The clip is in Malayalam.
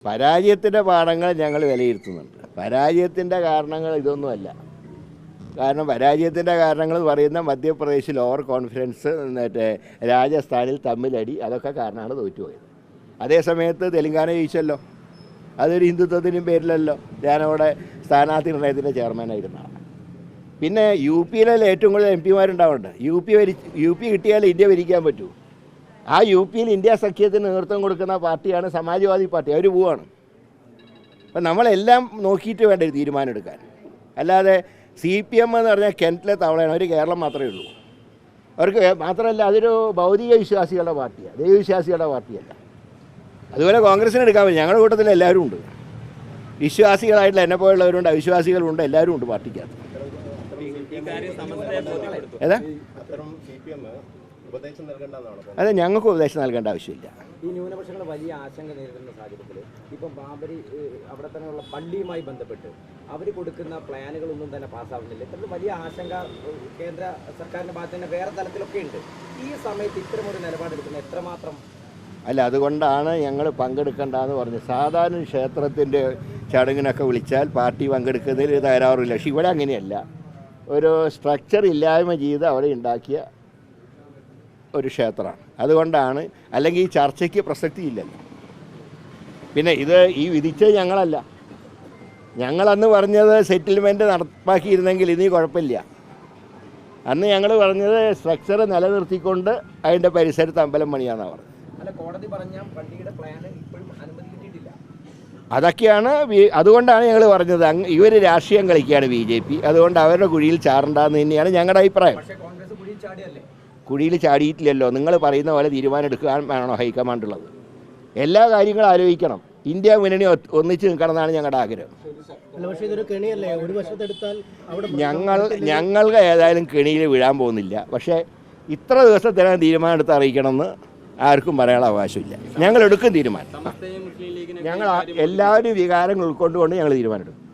പരാജയത്തിൻ്റെ പാഠങ്ങൾ ഞങ്ങൾ വിലയിരുത്തുന്നുണ്ട്. പരാജയത്തിൻ്റെ കാരണങ്ങൾ ഇതൊന്നുമല്ല. കാരണം പരാജയത്തിൻ്റെ കാരണങ്ങൾ പറയുന്ന മധ്യപ്രദേശിൽ ഓവർ കോൺഫിഡൻസ്, രാജസ്ഥാനിൽ തമ്മിലടി, അതൊക്കെ കാരണമാണ് തോറ്റുപോയത്. അതേസമയത്ത് തെലങ്കാന ജയിച്ചല്ലോ, അതൊരു ഹിന്ദുത്വത്തിനും പേരിലല്ലോ. ഞാനവിടെ സ്ഥാനാർത്ഥി നിർണയത്തിൻ്റെ ചെയർമാനായിരുന്നതാണ്. പിന്നെ യു പിയിലെ ഏറ്റവും കൂടുതൽ എം പിമാരുണ്ടാവുന്നുണ്ട്. യു പി കിട്ടിയാൽ ഇന്ത്യ ഭരിക്കാൻ പറ്റൂ. ആ യു പിയിൽ ഇന്ത്യ സഖ്യത്തിന് നേതൃത്വം കൊടുക്കുന്ന പാർട്ടിയാണ് സമാജ്വാദി പാർട്ടി. അവർ പോവാണ്. അപ്പം നമ്മളെല്ലാം നോക്കിയിട്ട് വേണ്ട ഒരു തീരുമാനം എടുക്കാൻ. അല്ലാതെ CPM എന്ന് പറഞ്ഞാൽ കിണറ്റിലെ തവളയാണ്. അവർ കേരളം മാത്രമേ ഉള്ളൂ. അവർക്ക് മാത്രമല്ല, അതൊരു ഭൗതിക വിശ്വാസികളുടെ പാർട്ടിയാണ്, ദൈവവിശ്വാസികളുടെ പാർട്ടിയല്ല. അതുപോലെ കോൺഗ്രസിന് എടുക്കാൻ പറ്റും. ഞങ്ങളുടെ കൂട്ടത്തിൽ എല്ലാവരും ഉണ്ട്. വിശ്വാസികളായിട്ടുള്ള എന്നെ പോലുള്ളവരുണ്ട്, അവിശ്വാസികളുണ്ട്, എല്ലാവരും ഉണ്ട് പാർട്ടിക്കകത്ത്. ഏതാ? അതെ, ഞങ്ങൾക്ക് ഉപദേശം നൽകേണ്ട ആവശ്യമില്ല. ഈ ന്യൂനപക്ഷങ്ങൾ വലിയ ആശങ്ക നേരിടുന്ന സാഹചര്യത്തിൽ ഇപ്പം ബാബരി അവിടെ തന്നെയുള്ള പള്ളിയുമായി ബന്ധപ്പെട്ട് അവർ കൊടുക്കുന്ന പ്ലാനുകളൊന്നും തന്നെ പാസ്സാവുന്നില്ല. ഇത്തരത്തിൽ വലിയ ആശങ്ക കേന്ദ്ര സർക്കാരിൻ്റെ ഭാഗത്ത് തന്നെ വേറെ തലത്തിലൊക്കെ ഉണ്ട്. ഈ സമയത്ത് ഇത്തരമൊരു നിലപാടെടുക്കുന്നത് എത്രമാത്രം? അല്ല, അതുകൊണ്ടാണ് ഞങ്ങൾ പങ്കെടുക്കേണ്ടതെന്ന് പറഞ്ഞത്. സാധാരണ ക്ഷേത്രത്തിൻ്റെ ചടങ്ങിനൊക്കെ വിളിച്ചാൽ പാർട്ടി പങ്കെടുക്കുന്നതിൽ തകരാറില്ല. പക്ഷെ ഇവിടെ അങ്ങനെയല്ല. ഒരു സ്ട്രക്ചർ ഇല്ലായ്മ ചെയ്ത് അവിടെ ഉണ്ടാക്കിയ ഒരു ക്ഷേത്രമാണ്. അതുകൊണ്ടാണ്. അല്ലെങ്കിൽ ഈ ചർച്ചയ്ക്ക് പ്രസക്തിയില്ലല്ലോ. പിന്നെ ഈ വിധിച്ചത് ഞങ്ങളല്ല. ഞങ്ങളന്ന് പറഞ്ഞത് സെറ്റിൽമെൻറ്റ് നടപ്പാക്കിയിരുന്നെങ്കിൽ ഇനി കുഴപ്പമില്ല. അന്ന് ഞങ്ങൾ പറഞ്ഞത് സ്ട്രക്ചർ നിലനിർത്തിക്കൊണ്ട് അതിൻ്റെ പരിസരത്ത് അമ്പലം പണിയാണെന്നാണ് പറഞ്ഞത്. അല്ല, കോടതി പറഞ്ഞ പള്ളിയുടെ പ്ലാൻ ഇപ്പോഴും അനുമതി കിട്ടിയിട്ടില്ല. അതൊക്കെയാണ്. അതുകൊണ്ടാണ് ഞങ്ങൾ പറഞ്ഞത് ഇവർ രാഷ്ട്രീയം കളിക്കുകയാണ് BJP. അതുകൊണ്ട് അവരുടെ കുഴിയിൽ ചാടണ്ടെന്ന് തന്നെയാണ് ഞങ്ങളുടെ അഭിപ്രായം. പക്ഷേ കോൺഗ്രസ് കുഴിയിൽ ചാടിയല്ലേ? കുഴിയിൽ ചാടിയിട്ടില്ലല്ലോ. നിങ്ങൾ പറയുന്ന പോലെ തീരുമാനം എടുക്കാൻ വേണോ ഹൈക്കമാൻഡുള്ളത്? എല്ലാ കാര്യങ്ങളും ആലോചിക്കണം. ഇന്ത്യ മുന്നണി ഒന്നിച്ച് നിൽക്കണമെന്നാണ് ഞങ്ങളുടെ ആഗ്രഹം. ഞങ്ങൾക്ക് ഏതായാലും കെണിയിൽ വീഴാൻ പോകുന്നില്ല. പക്ഷേ ഇത്ര ദിവസത്തിനകം തീരുമാനം എടുത്ത് അറിയിക്കണമെന്ന് ആർക്കും പറയാനുള്ള അവകാശമില്ല. ഞങ്ങൾ എടുക്കും തീരുമാനം. ഞങ്ങൾ എല്ലാവരും വികാരങ്ങൾ ഉൾക്കൊണ്ടുകൊണ്ട് ഞങ്ങൾ തീരുമാനം എടുക്കും.